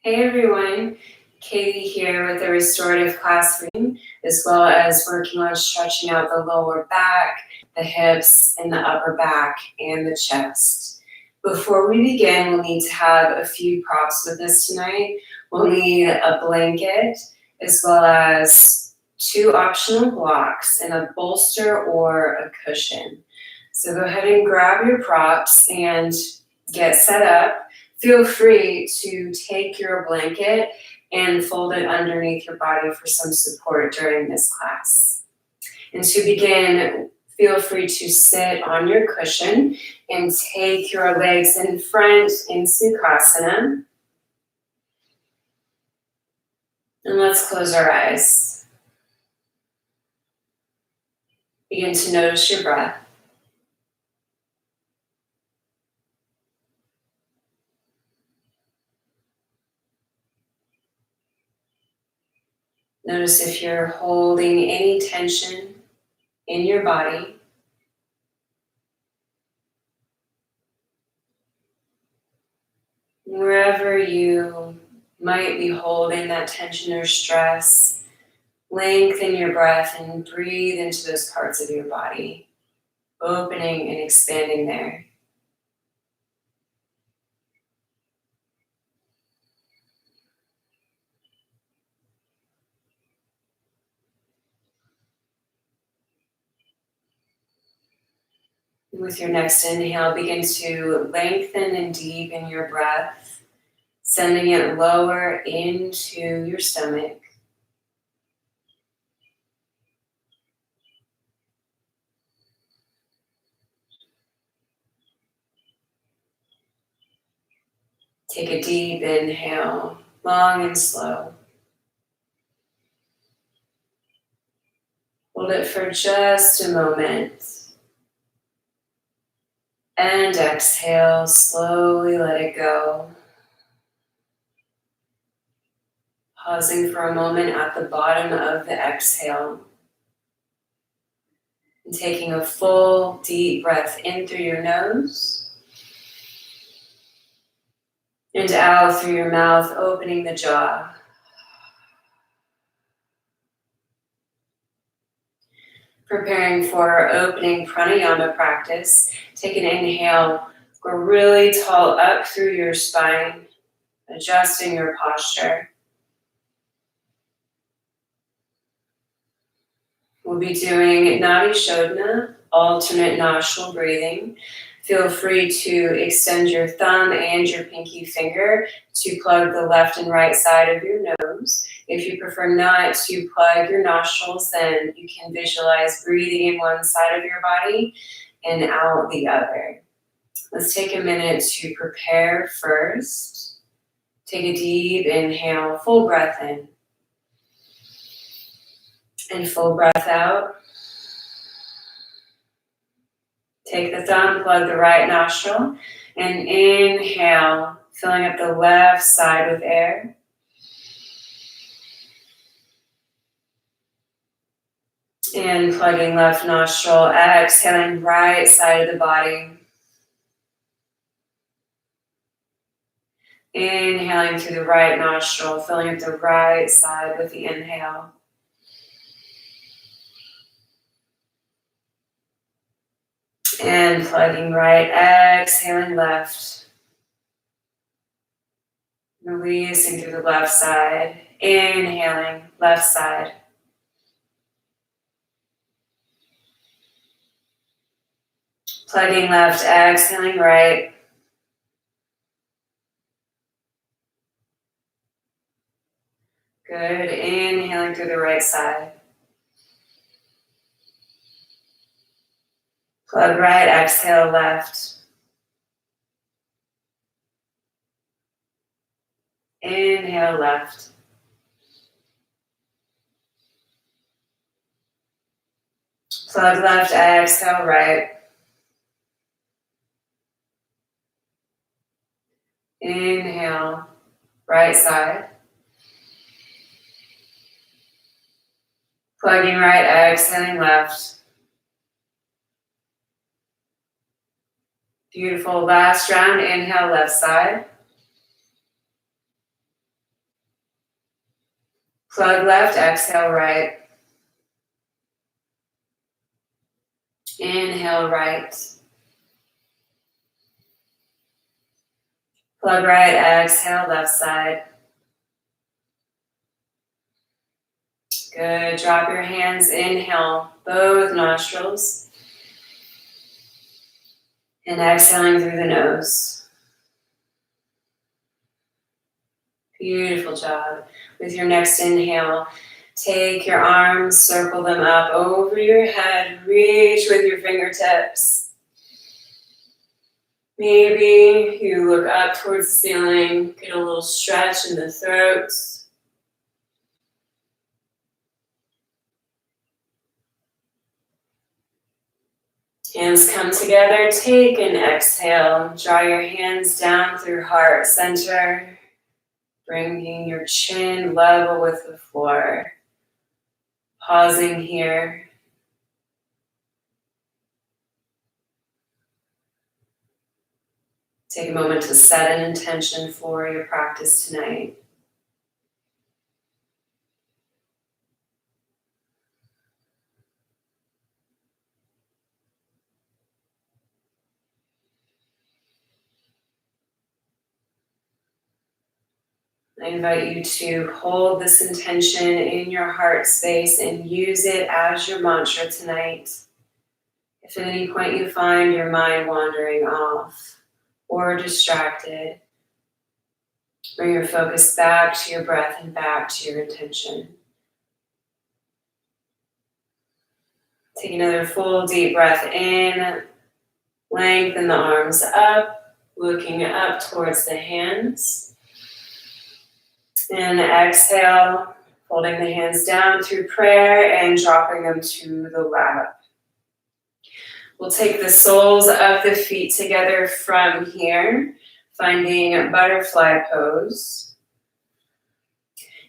Hey everyone, Katie here with the Restorative class for you, as well as working on stretching out the lower back, the hips, and the upper back, and the chest. Before we begin, we'll need to have a few props with us tonight. We'll need a blanket, as well as 2 optional blocks and a bolster or a cushion. So go ahead and grab your props and get set up. Feel free to take your blanket and fold it underneath your body for some support during this class. And to begin, feel free to sit on your cushion and take your legs in front in Sukhasana. And let's close our eyes. Begin to notice your breath. Notice if you're holding any tension in your body. Wherever you might be holding that tension or stress, lengthen your breath and breathe into those parts of your body, opening and expanding there. With your next inhale, begin to lengthen and deepen your breath, sending it lower into your stomach. Take a deep inhale, long and slow. Hold it for just a moment. And exhale, slowly let it go. Pausing for a moment at the bottom of the exhale. And taking a full, deep breath in through your nose. And out through your mouth, opening the jaw. Preparing for opening pranayama practice. Take an inhale, go really tall up through your spine, adjusting your posture. We'll be doing Nadi Shodhan, alternate nostril breathing. Feel free to extend your thumb and your pinky finger to plug the left and right side of your nose. If you prefer not to plug your nostrils, then you can visualize breathing in one side of your body and out the other. Let's take a minute to prepare first. Take a deep inhale, full breath in. And full breath out. Take the thumb, plug the right nostril, and inhale, filling up the left side with air. And plugging left nostril, exhaling right side of the body. Inhaling through the right nostril, filling up the right side with the inhale. And plugging right, exhaling left. Releasing through the left side, inhaling left side. Plugging left, exhaling right. Good, inhaling through the right side. Plug right, exhale left. Inhale left. Plug left, exhale right. Inhale, right side. Plugging right, exhaling left. Beautiful. Last round, inhale left side. Plug left, exhale right. Inhale right. Plug right, exhale left side. Good, drop your hands, inhale both nostrils. And exhaling through the nose. Beautiful job. With your next inhale, take your arms, circle them up over your head, reach with your fingertips. Maybe you look up towards the ceiling, get a little stretch in the throat. Hands come together, take an exhale. Draw your hands down through heart center, bringing your chin level with the floor. Pausing here. Take a moment to set an intention for your practice tonight. I invite you to hold this intention in your heart space and use it as your mantra tonight. If at any point you find your mind wandering off or distracted, bring your focus back to your breath and back to your intention. Take another full deep breath in, lengthen the arms up, looking up towards the hands. And exhale, folding the hands down through prayer and dropping them to the lap. We'll take the soles of the feet together from here, finding butterfly pose.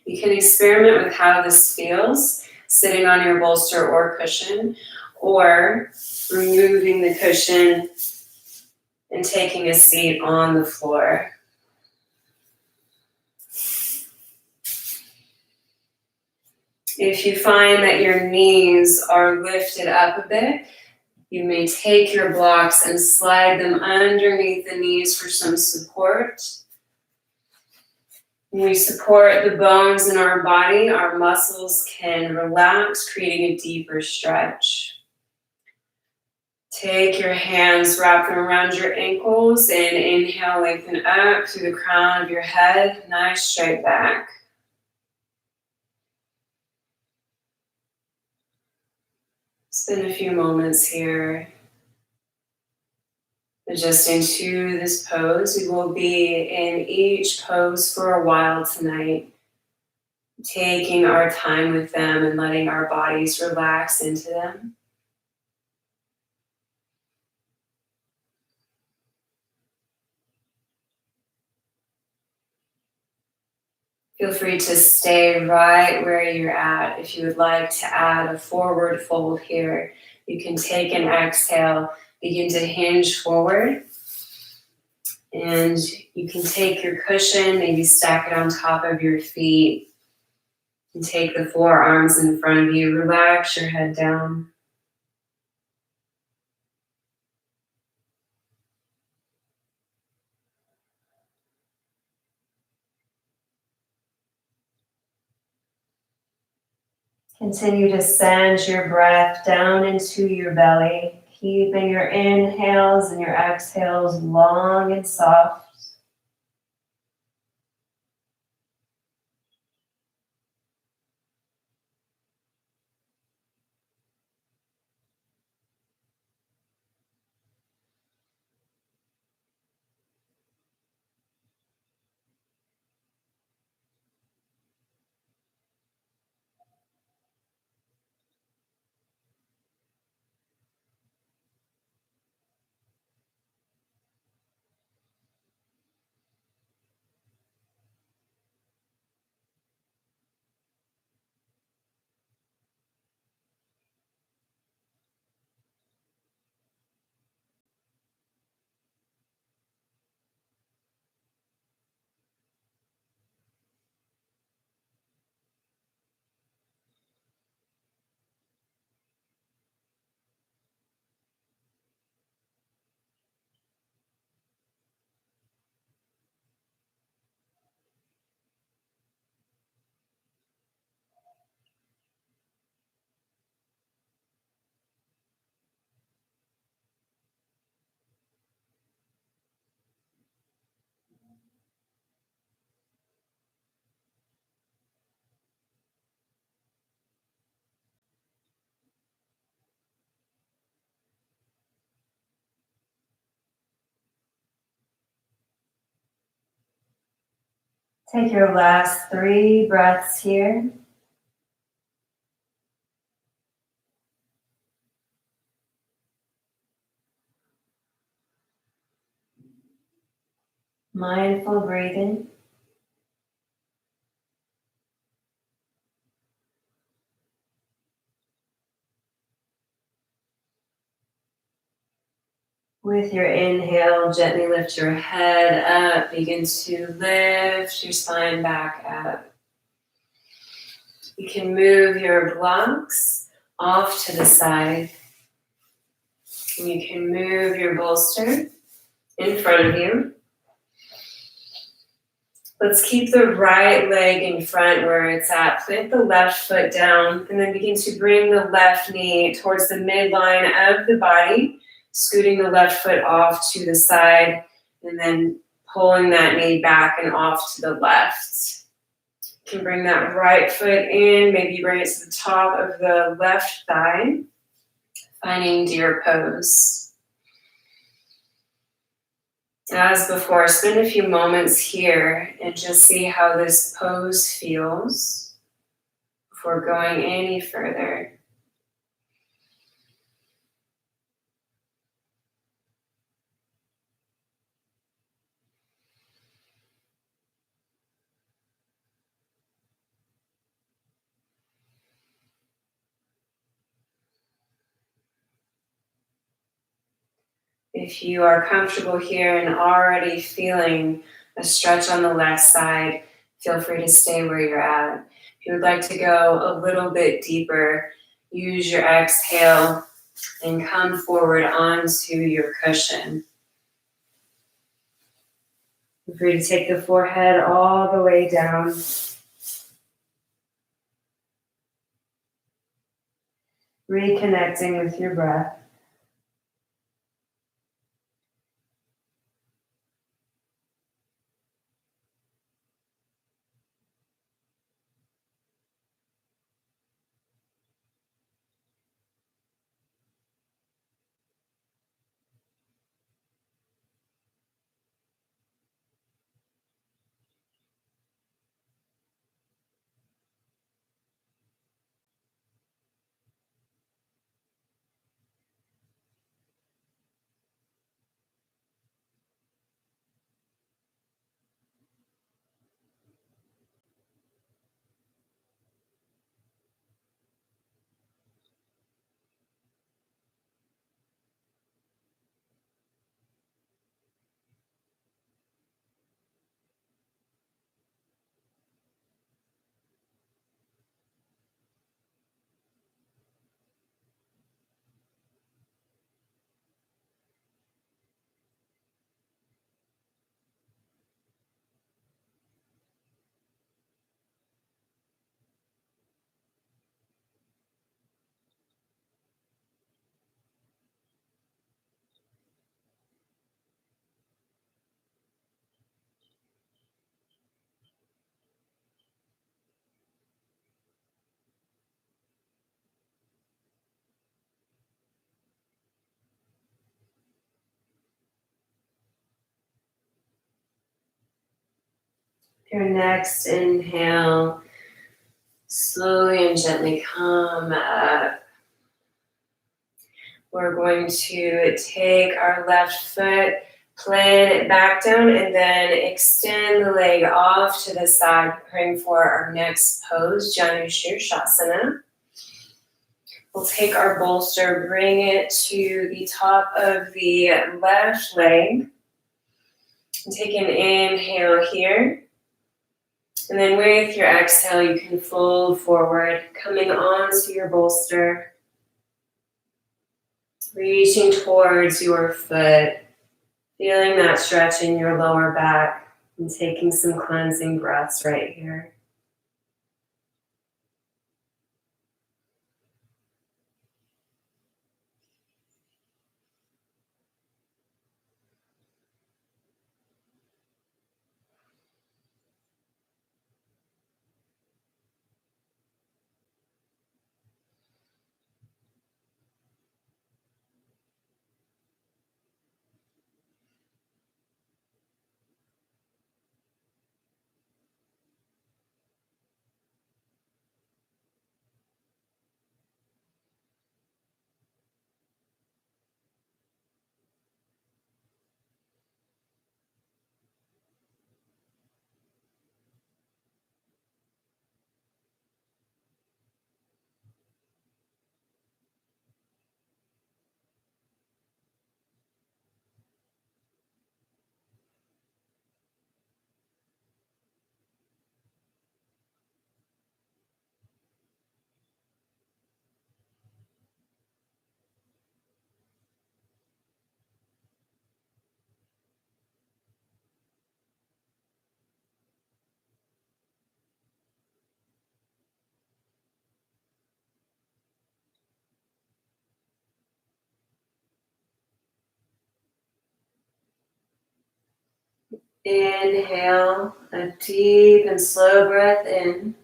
You can experiment with how this feels, sitting on your bolster or cushion, or removing the cushion and taking a seat on the floor. If you find that your knees are lifted up a bit, you may take your blocks and slide them underneath the knees for some support. When we support the bones in our body, our muscles can relax, creating a deeper stretch. Take your hands, wrap them around your ankles, and inhale, lengthen up through the crown of your head, nice straight back. Spend a few moments here adjusting to this pose. We will be in each pose for a while tonight, taking our time with them and letting our bodies relax into them. Feel free to stay right where you're at. If you would like to add a forward fold here, you can take an exhale, begin to hinge forward. And you can take your cushion, maybe stack it on top of your feet, and take the forearms in front of you. Relax your head down. Continue to send your breath down into your belly, keeping your inhales and your exhales long and soft. Take your last 3 breaths here. Mindful breathing. With your inhale, gently lift your head up. Begin to lift your spine back up. You can move your blocks off to the side. And you can move your bolster in front of you. Let's keep the right leg in front where it's at. Plant the left foot down and then begin to bring the left knee towards the midline of the body, scooting the left foot off to the side and then pulling that knee back and off to the left. You can bring that right foot in, maybe bring it to the top of the left thigh, finding deer pose. As before, spend a few moments here and just see how this pose feels before going any further. If you are comfortable here and already feeling a stretch on the left side, feel free to stay where you're at. If you would like to go a little bit deeper, use your exhale and come forward onto your cushion. Feel free to take the forehead all the way down. Reconnecting with your breath. Your next inhale, slowly and gently come up. We're going to take our left foot, plant it back down, and then extend the leg off to the side, preparing for our next pose, Janu Shirshasana. We'll take our bolster, bring it to the top of the left leg, and take an inhale here. And then with your exhale, you can fold forward, coming onto your bolster, reaching towards your foot, feeling that stretch in your lower back, and taking some cleansing breaths right here. Inhale a deep and slow breath in.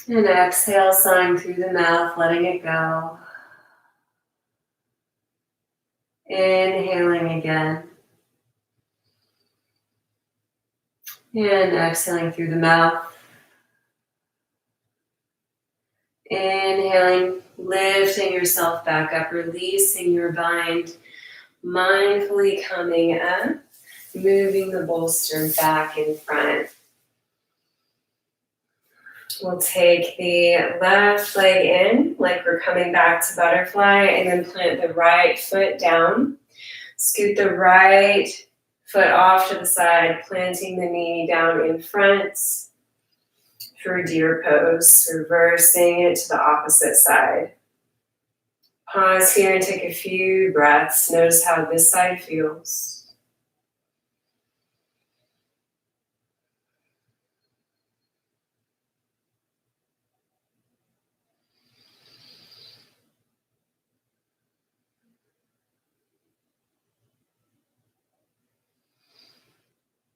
And exhale, sighing through the mouth, letting it go. Inhaling again. And exhaling through the mouth. Inhaling, lifting yourself back up, releasing your bind. Mindfully coming up, moving the bolster back in front. We'll take the left leg in, like we're coming back to butterfly, and then plant the right foot down. Scoot the right foot off to the side, planting the knee down in front for deer pose, reversing it to the opposite side. Pause here and take a few breaths. Notice how this side feels.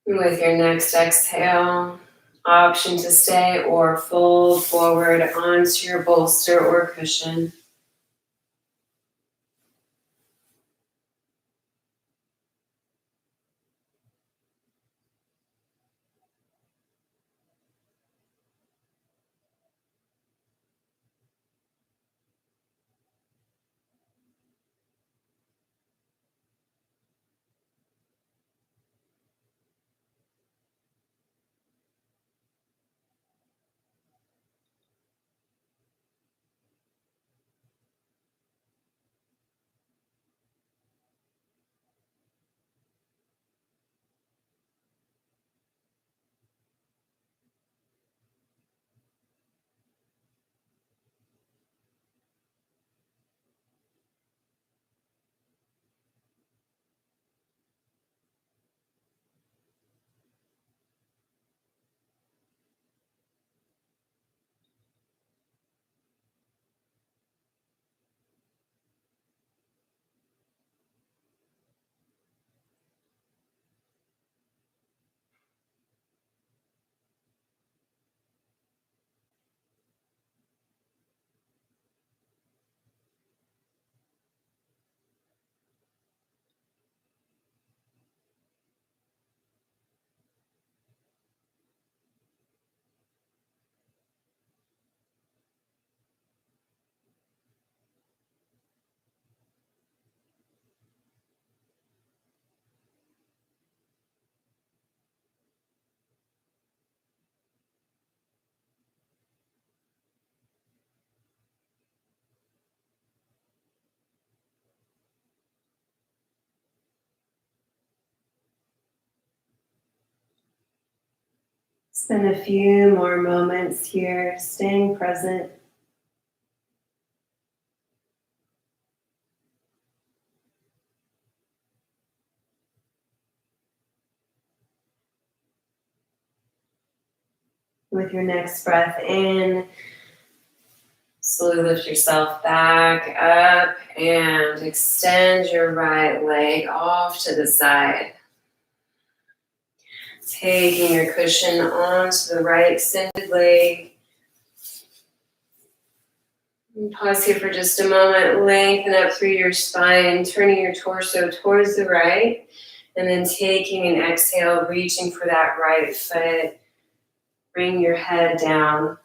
With your next exhale, option to stay or fold forward onto your bolster or cushion. Spend a few more moments here, staying present. With your next breath in, slowly lift yourself back up and extend your right leg off to the side. Taking your cushion onto the right extended leg. And pause here for just a moment. Lengthen up through your spine, turning your torso towards the right, and then taking an exhale, reaching for that right foot. Bring your head down.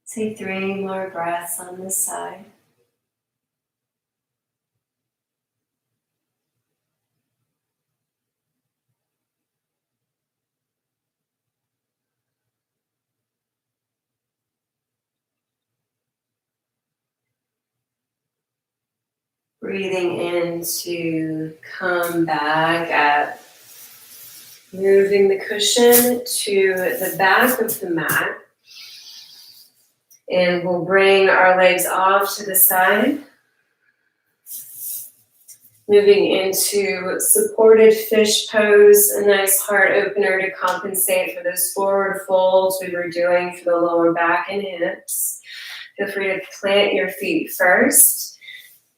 Take 3 more breaths on this side. Breathing in to come back up. Moving the cushion to the back of the mat. And we'll bring our legs off to the side. Moving into supported fish pose, a nice heart opener to compensate for those forward folds we were doing for the lower back and hips. Feel free to plant your feet first.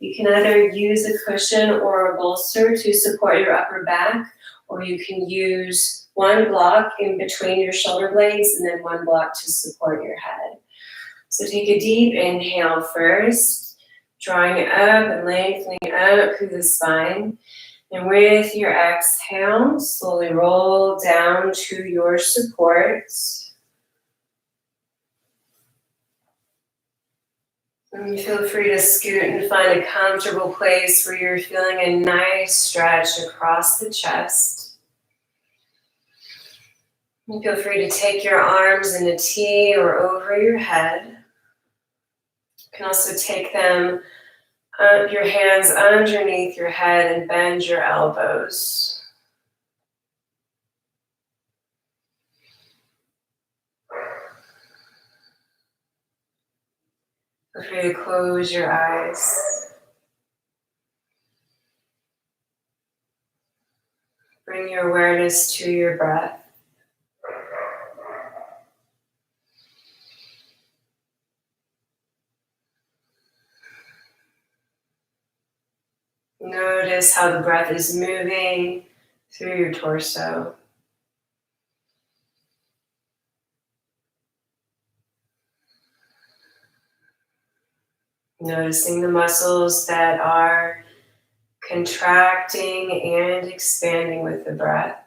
You can either use a cushion or a bolster to support your upper back, or you can use one block in between your shoulder blades and then one block to support your head. So take a deep inhale first, drawing up and lengthening up through the spine. And with your exhale, slowly roll down to your supports. And feel free to scoot and find a comfortable place where you're feeling a nice stretch across the chest. And feel free to take your arms in a T or over your head. You can also take them, your hands underneath your head and bend your elbows. Feel free to close your eyes. Bring your awareness to your breath. Notice how the breath is moving through your torso. Noticing the muscles that are contracting and expanding with the breath.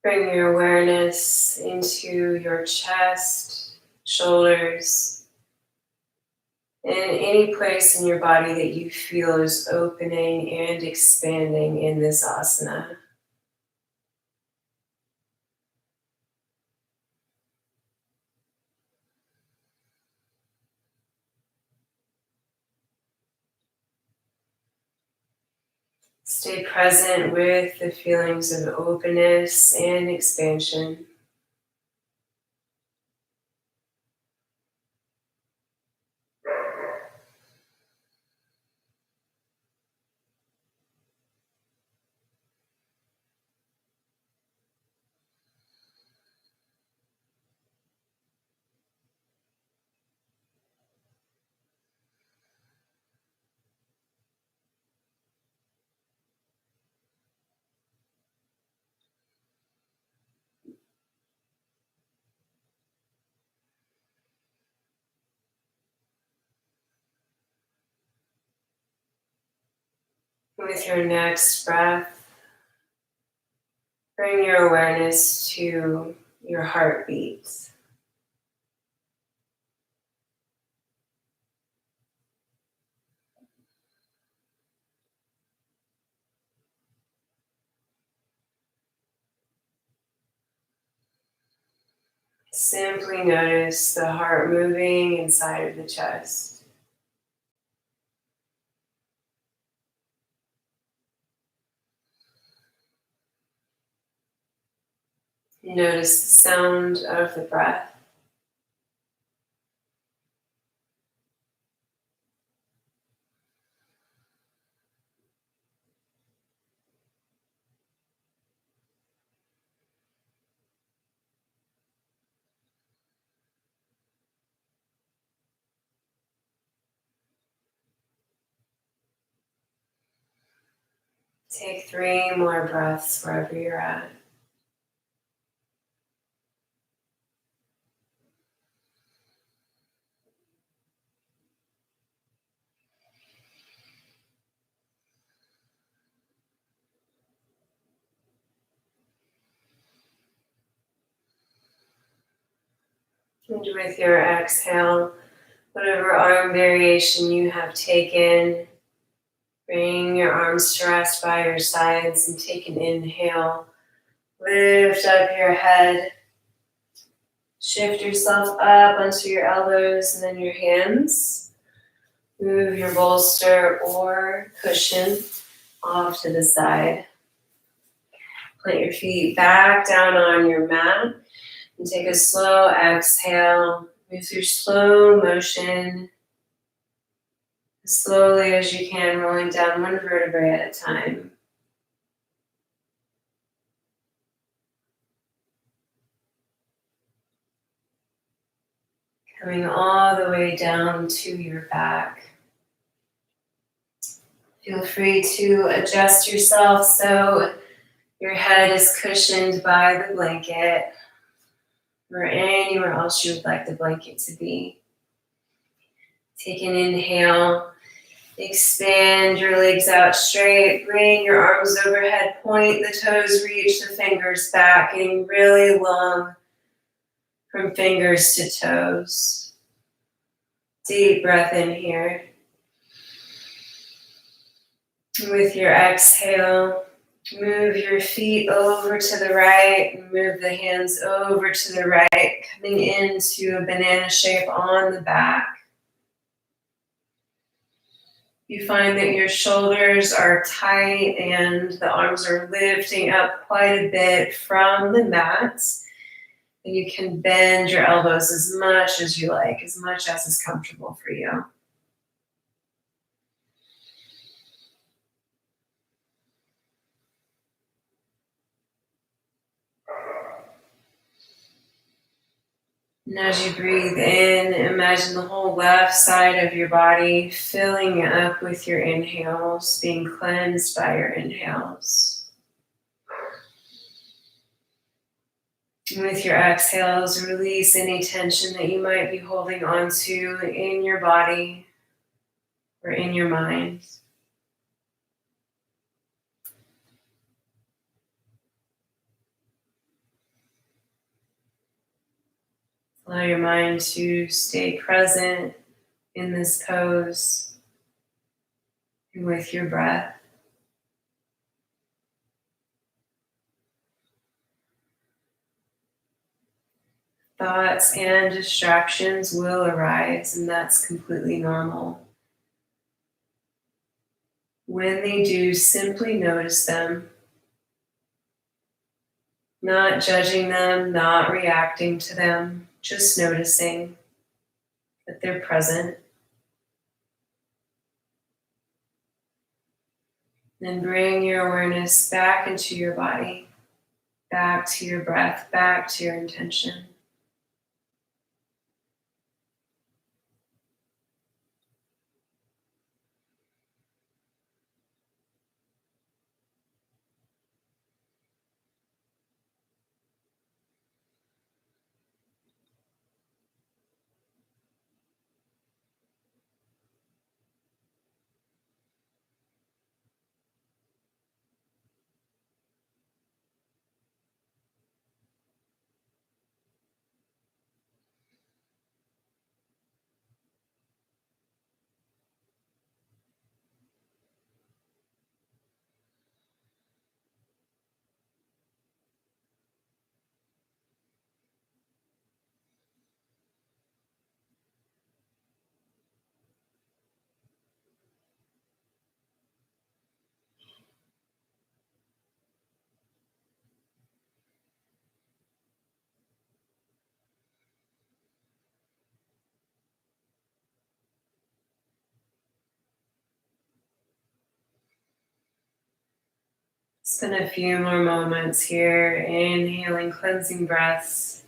Bring your awareness into your chest, shoulders, and any place in your body that you feel is opening and expanding in this asana. Stay present with the feelings of openness and expansion. With your next breath, bring your awareness to your heartbeat. Simply notice the heart moving inside of the chest. Notice the sound of the breath. Take 3 more breaths wherever you're at. And with your exhale, whatever arm variation you have taken, bring your arms to rest by your sides and take an inhale. Lift up your head. Shift yourself up onto your elbows and then your hands. Move your bolster or cushion off to the side. Plant your feet back down on your mat and take a slow exhale. Move through slow motion, as slowly as you can, rolling down one vertebrae at a time. Coming all the way down to your back. Feel free to adjust yourself so your head is cushioned by the blanket or anywhere else you would like the blanket to be. Take an inhale. Expand your legs out straight. Bring your arms overhead. Point the toes, reach the fingers back, getting really long from fingers to toes. Deep breath in here. With your exhale, move your feet over to the right. Move the hands over to the right, coming into a banana shape on the back. You find that your shoulders are tight and the arms are lifting up quite a bit from the mat. And you can bend your elbows as much as you like, as much as is comfortable for you. And as you breathe in, imagine the whole left side of your body filling up with your inhales, being cleansed by your inhales. And with your exhales, release any tension that you might be holding onto in your body or in your mind. Allow your mind to stay present in this pose and with your breath. Thoughts and distractions will arise, and that's completely normal. When they do, simply notice them, not judging them, not reacting to them, just noticing that they're present. Then bring your awareness back into your body, back to your breath, back to your intention. Spend a few more moments here, inhaling cleansing breaths.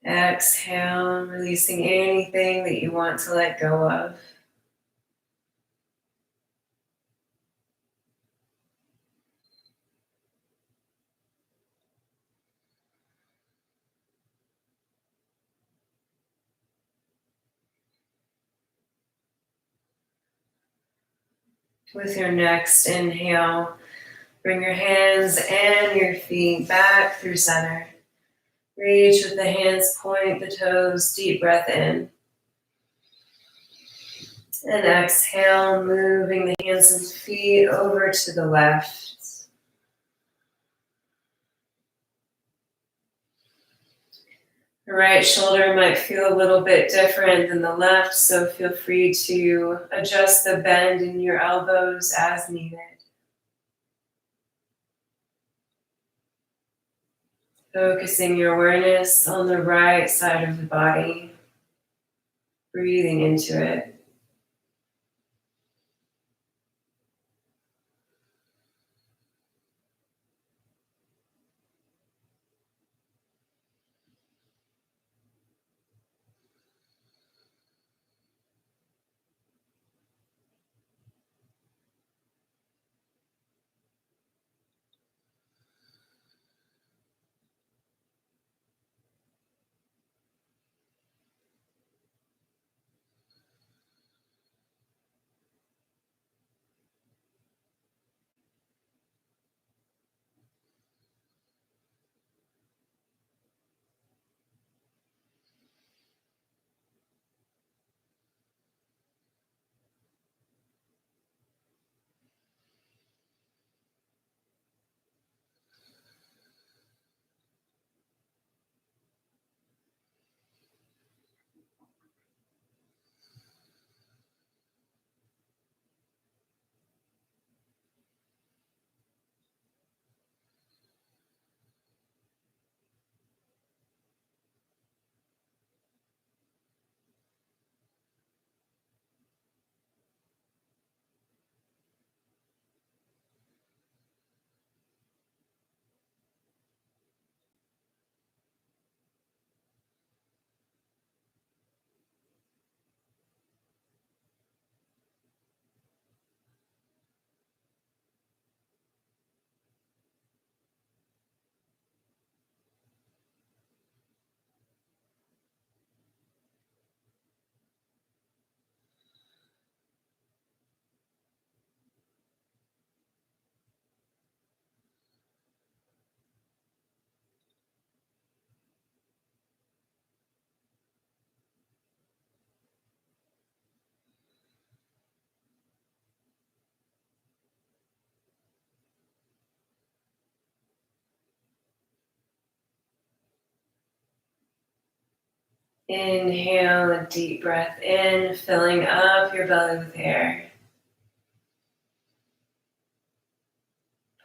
Exhale, releasing anything that you want to let go of. With your next inhale, bring your hands and your feet back through center. Reach with the hands, point the toes, deep breath in. And exhale, moving the hands and feet over to the left. The right shoulder might feel a little bit different than the left, so feel free to adjust the bend in your elbows as needed. Focusing your awareness on the right side of the body, breathing into it. Inhale a deep breath in, filling up your belly with air.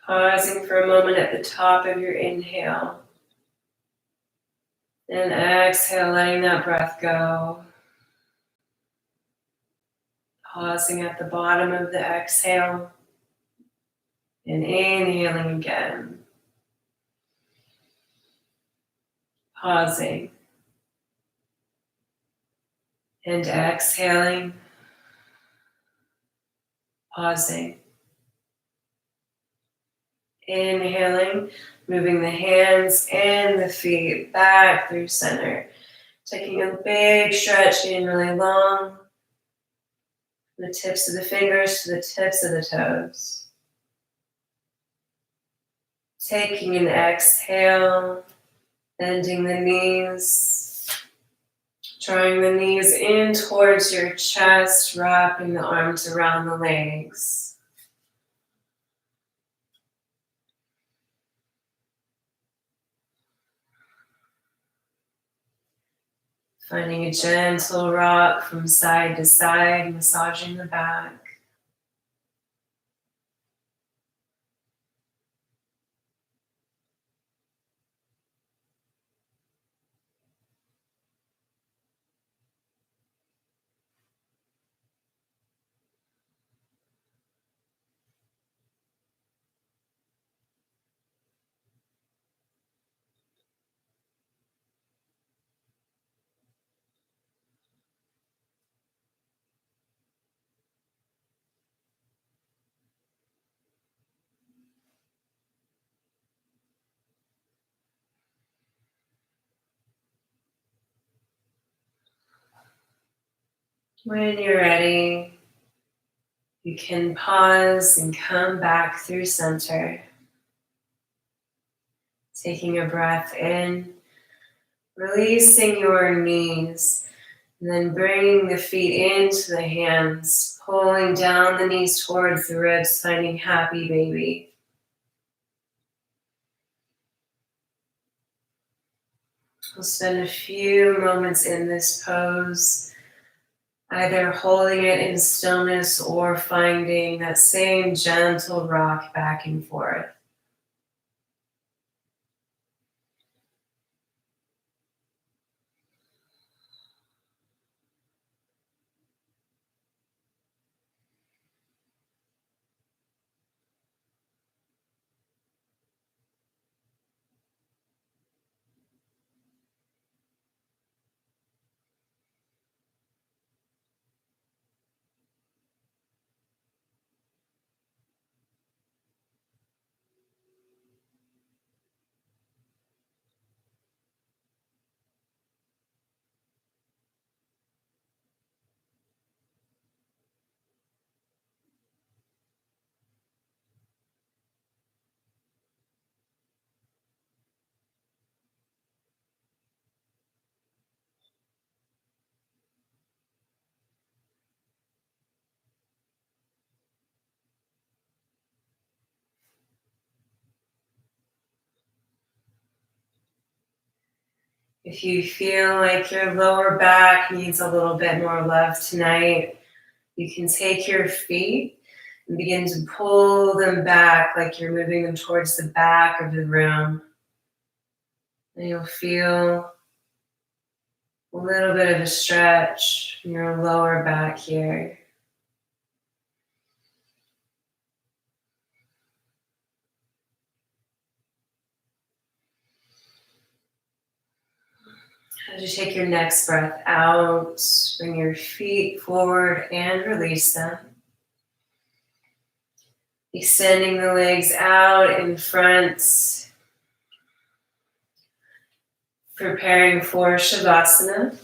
Pausing for a moment at the top of your inhale. And exhale, letting that breath go. Pausing at the bottom of the exhale. And inhaling again. Pausing. And exhaling. Pausing. Inhaling, moving the hands and the feet back through center. Taking a big stretch in really long. From the tips of the fingers to the tips of the toes. Taking an exhale, bending the knees. Drawing the knees in towards your chest, wrapping the arms around the legs. Finding a gentle rock from side to side, massaging the back. When you're ready, you can pause and come back through center. Taking a breath in, releasing your knees, and then bringing the feet into the hands, pulling down the knees towards the ribs, finding happy baby. We'll spend a few moments in this pose, either holding it in stillness or finding that same gentle rock back and forth. If you feel like your lower back needs a little bit more love tonight, you can take your feet and begin to pull them back like you're moving them towards the back of the room. And you'll feel a little bit of a stretch in your lower back here. As you take your next breath out, bring your feet forward and release them. Extending the legs out in front, preparing for Shavasana.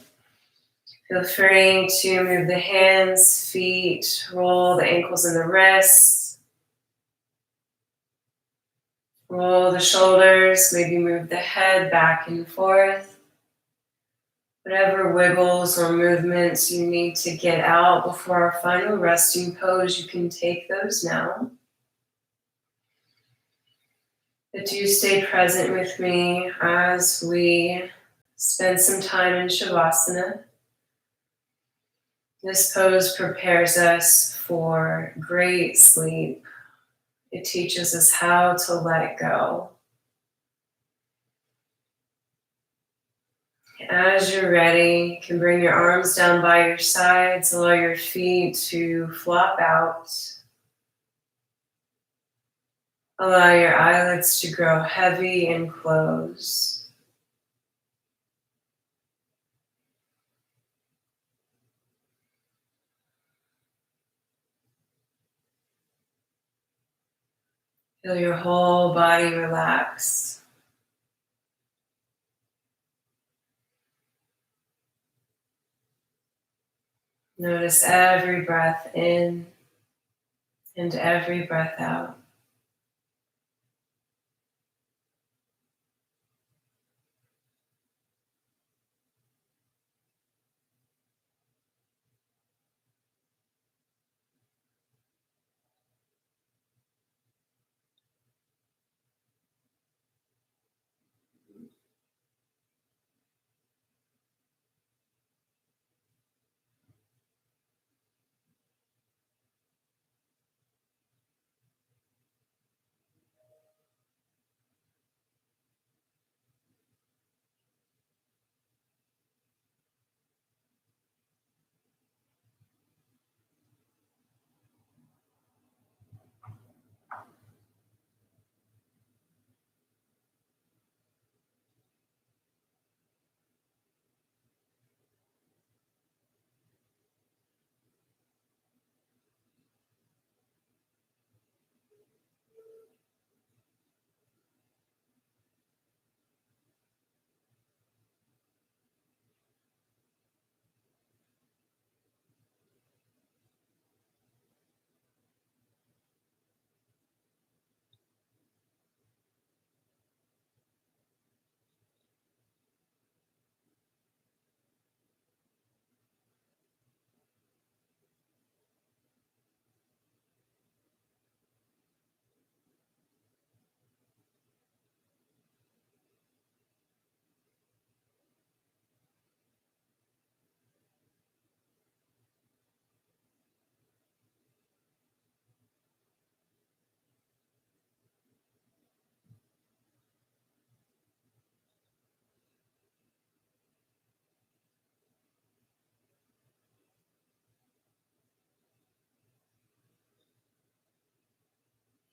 Feel free to move the hands, feet, roll the ankles and the wrists. Roll the shoulders, maybe move the head back and forth. Whatever wiggles or movements you need to get out before our final resting pose, you can take those now. But do stay present with me as we spend some time in Shavasana. This pose prepares us for great sleep. It teaches us how to let go. As you're ready, you can bring your arms down by your sides, allow your feet to flop out. Allow your eyelids to grow heavy and close. Feel your whole body relax. Notice every breath in and every breath out.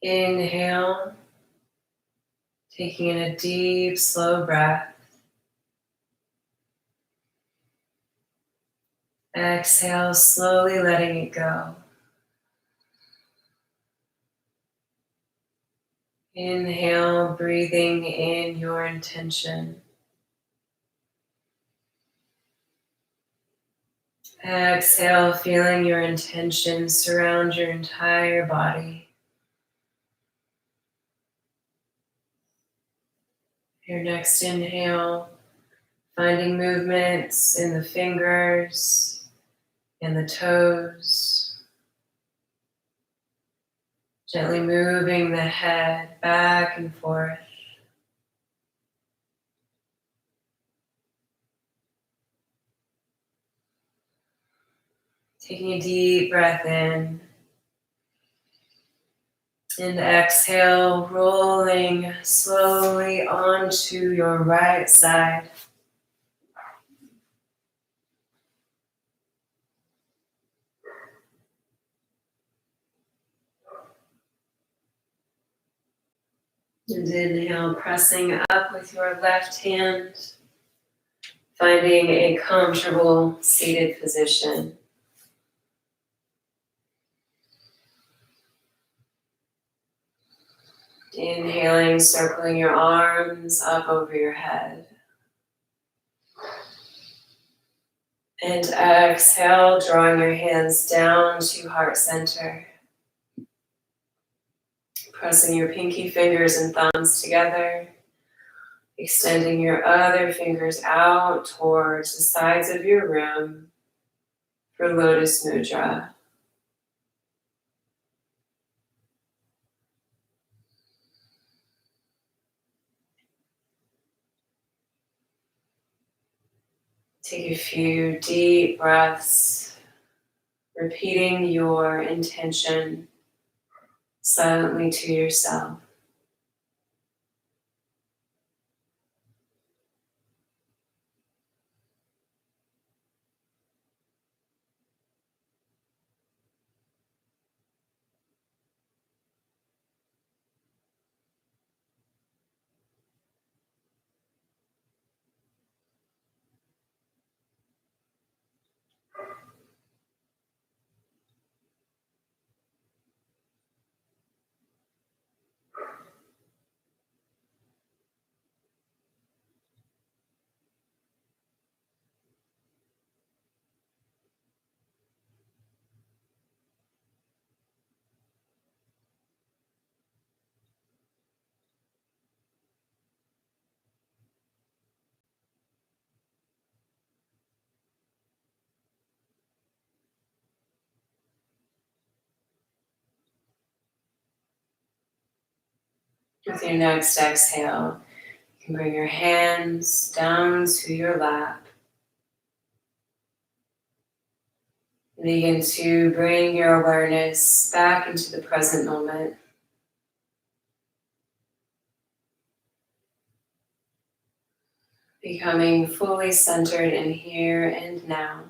Inhale, taking in a deep, slow breath. Exhale, slowly letting it go. Inhale, breathing in your intention. Exhale, feeling your intention surround your entire body. Your next inhale, finding movements in the fingers and the toes. Gently moving the head back and forth. Taking a deep breath in. And exhale, rolling slowly onto your right side. And inhale, pressing up with your left hand, finding a comfortable seated position. Inhaling, circling your arms up over your head. And exhale, drawing your hands down to heart center. Pressing your pinky fingers and thumbs together. Extending your other fingers out towards the sides of your room for Lotus Mudra. Take a few deep breaths, repeating your intention silently to yourself. With your next exhale, you can bring your hands down to your lap. Begin to bring your awareness back into the present moment. Becoming fully centered in here and now.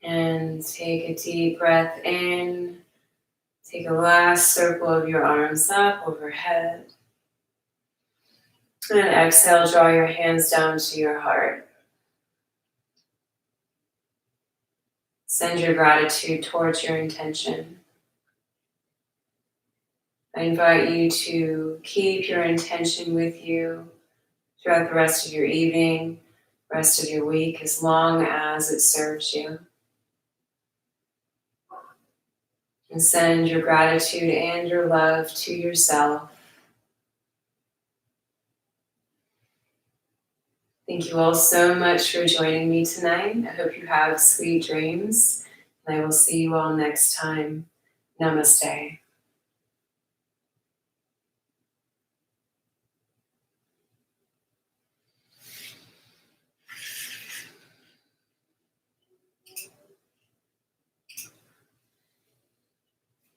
And take a deep breath in. Take a last circle of your arms up overhead. And exhale, draw your hands down to your heart. Send your gratitude towards your intention. I invite you to keep your intention with you throughout the rest of your evening, rest of your week, as long as it serves you. And send your gratitude and your love to yourself. Thank you all so much for joining me tonight. I hope you have sweet dreams, and I will see you all next time. Namaste.